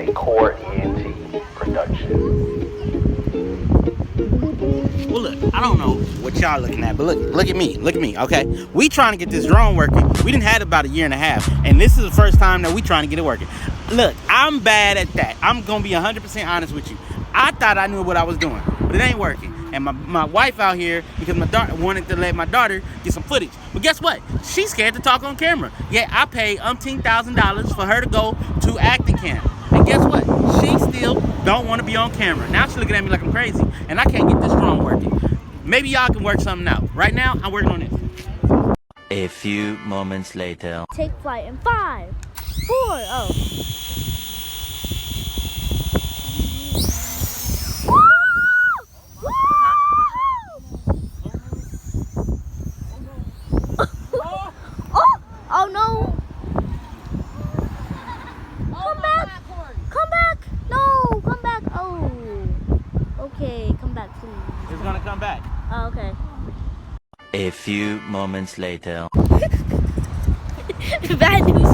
a core ENT production. Well, look, I don't know what y'all looking at, but look at me, okay? We trying to get this drone working. We done had it about a year and a half, and this is the first time that we trying to get it working. Look, I'm bad at that. I'm gonna be 100% honest with you. I thought I knew what I was doing, but it ain't working. And my wife out here, because my daughter wanted to let my daughter get some footage. But guess what? She's scared to talk on camera. Yeah, I paid $10,000 for her to go to acting camp. And guess what? She still don't want to be on camera. Now she's looking at me like I'm crazy, and I can't get this drone working. Maybe y'all can work something out. Right now, I'm working on this. A few moments later. Take flight in 5, 4, oh. Oh no! Come back! Come back! No! Come back! Oh. Okay, come back, please. It's gonna come back. Oh, okay. A few moments later. Bad news.